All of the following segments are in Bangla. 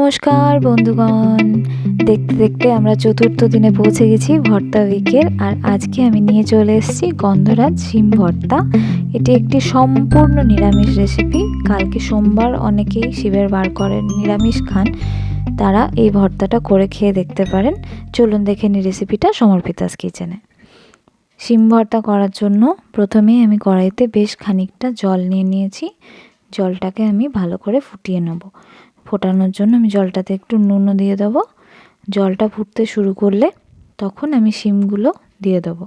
নমস্কার বন্ধুগণ, দেখতে দেখতে আমরা চতুর্থ দিনে পৌঁছে গেছি ভর্তা উইকের। আর আজকে আমি নিয়ে চলে এসেছি গন্ধরাজ শিম ভর্তা। এটি একটি সম্পূর্ণ নিরামিষ রেসিপি। কালকে সোমবার, অনেকেই শিবের বার করেন, নিরামিষ খান, তারা এই ভর্তাটা করে খেয়ে দেখতে পারেন। চলুন দেখে নিই রেসিপিটা সমর্পিতাস কিচেনে। শিম ভর্তা করার জন্য প্রথমেই আমি কড়াইতে বেশ খানিকটা জল নিয়ে নিয়েছি। জলটাকে আমি ভালো করে ফুটিয়ে নেব। ফোটানোর জন্য আমি জলটাতে একটু নুনও দিয়ে দেবো। জলটা ফুটতে শুরু করলে তখন আমি শিমগুলো দিয়ে দেবো।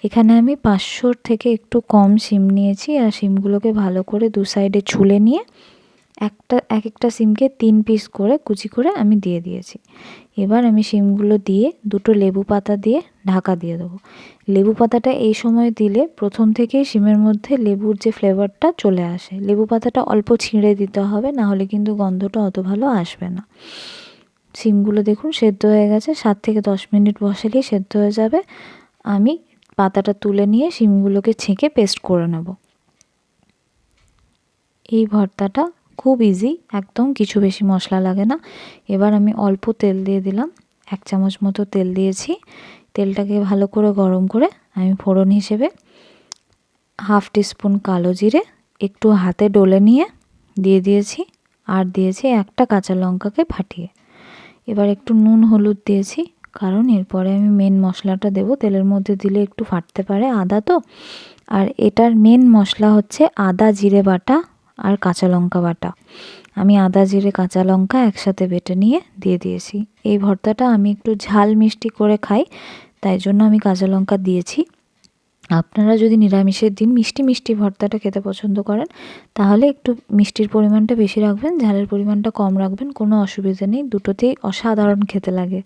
এখানে আমি 500 থেকে একটু কম শিম নিয়েছি। আর শিমগুলোকে ভালো করে দু সাইডে ছুলে নিয়ে এক একটা শিমকে 3 পিস করে কুচি করে আমি দিয়ে দিয়েছি। এবার আমি শিমগুলো দিয়ে দুটো লেবু পাতা দিয়ে ঢাকা দিয়ে দেবো। লেবু পাতাটা এই সময় দিলে প্রথম থেকেই শিমের মধ্যে লেবুর যে ফ্লেভারটা চলে আসে। লেবু পাতাটা অল্প ছিঁড়ে দিতে হবে, না হলে কিন্তু গন্ধটা অত ভালো আসবে না। শিমগুলো দেখুন সেদ্ধ হয়ে গেছে, 7 থেকে 10 মিনিট বসালেই সেদ্ধ হয়ে যাবে। আমি পাতাটা তুলে নিয়ে শিমগুলোকে ছেঁকে পেস্ট করে নেব। এই ভর্তাটা খুব ইজি, একদম কিছু বেশি মশলা লাগে না। এবার আমি অল্প তেল দিয়ে দিলাম, 1 চামচ মতো তেল দিয়েছি। তেলটাকে ভালো করে গরম করে আমি ফোড়ন হিসেবে 1/2 টিস্পুন কালো জিরে একটু হাতে ডলে নিয়ে দিয়ে দিয়েছি। আর দিয়েছি একটা কাঁচা লঙ্কাকে ফাটিয়ে। এবার একটু নুন হলুদ দিয়েছি, কারণ এরপরে আমি মেন মশলাটা দেব। তেলের মধ্যে দিলে একটু ফাটতে পারে, আদা তো। আর এটার মেন মশলা হচ্ছে আদা জিরে বাটা আর কাঁচা লঙ্কা বাটা। আমি আদা জিরে কাঁচা লঙ্কা একসাথে বেটে নিয়ে দিয়ে দিয়েছি। এই ভর্তাটা আমি একটু ঝাল মিষ্টি করে খাই, তাই জন্য আমি কাঁচা লঙ্কা দিয়েছি। আপনারা যদি নিরামিষের দিন মিষ্টি মিষ্টি ভর্তাটা খেতে পছন্দ করেন, তাহলে একটু মিষ্টির পরিমাণটা বেশি রাখবেন, ঝালের পরিমাণটা কম রাখবেন, কোনো অসুবিধা নেই। দুটোতেই অসাধারণ খেতে লাগে।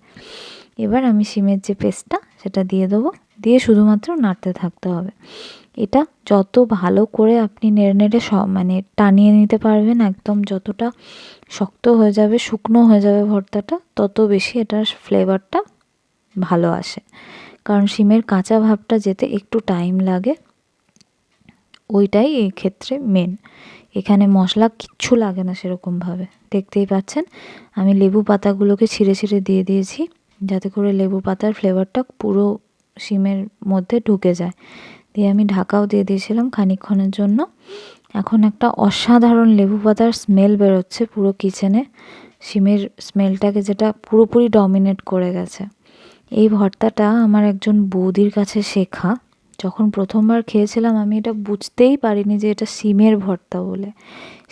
এবার আমি শিমের যে পেস্টটা সেটা দিয়ে দেবো, দিয়ে শুধুমাত্র নাড়তে থাকতে হবে। এটা যত ভালো করে আপনি নেড়ে নেড়ে টানিয়ে নিতে পারবেন, একদম যতটা শক্ত হয়ে যাবে, শুকনো হয়ে যাবে ভর্তাটা, তত বেশি এটার ফ্লেভারটা ভালো আসে। কারণ শিমের কাঁচা ভাবটা যেতে একটু টাইম লাগে, ওইটাই এই ক্ষেত্রে মেন। এখানে মশলা কিচ্ছু লাগে না সেরকমভাবে। দেখতেই পাচ্ছেন আমি লেবু পাতাগুলোকে ছিঁড়ে ছিঁড়ে দিয়ে দিয়েছি, যাতে করে লেবু পাতার ফ্লেভারটা পুরো শিমের মধ্যে ঢুকে যায়। দিয়ে আমি ঢাকাও দিয়ে দিয়েছিলাম খানিকক্ষণের জন্য। এখন একটা অসাধারণ লেবু পাতার স্মেল বেরোচ্ছে পুরো কিচেনে, শিমের স্মেলটাকে যেটা পুরোপুরি ডমিনেট করে গেছে। এই ভর্তাটা আমার একজন বৌদির কাছে শেখা। যখন প্রথমবার খেয়েছিলাম আমি এটা বুঝতেই পারিনি যে এটা শিমের ভর্তা বলে।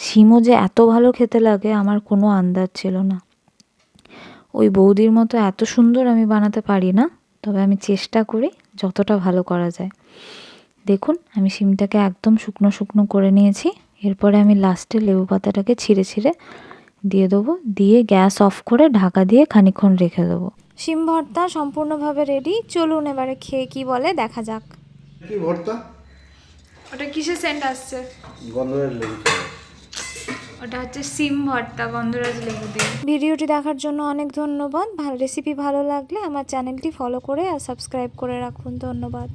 শিমও যে এত ভালো খেতে লাগে আমার কোনো আন্দাজ ছিল না। ওই বৌদির মতো এত সুন্দর আমি বানাতে পারি না, তবে আমি চেষ্টা করি যতটা ভালো করা যায়। দেখুন আমি শিমটাকে একদম শুকনো শুকনো করে নিয়েছি। এরপরে আমি লাস্টে লেবু পাতাটাকে ছিঁড়ে ছিঁড়ে দিয়ে দেবো, দিয়ে গ্যাস অফ করে ঢাকা দিয়ে খানিকক্ষণ রেখে দেবো। শিম ভর্তা সম্পূর্ণভাবে রেডি। চলুন এবারে খেয়ে কি বলে দেখা যাক। কি ভর্তা? ওটা কিসের সেন্ট আসছে? গন্ধরাজ লেবু। ওটা হচ্ছে শিম ভর্তা গন্ধরাজ লেবু দিয়ে। ভিডিওটি দেখার জন্য অনেক ধন্যবাদ। রেসিপি ভালো লাগলে আমার চ্যানেলটি ফলো করে আর সাবস্ক্রাইব করে রাখুন। ধন্যবাদ।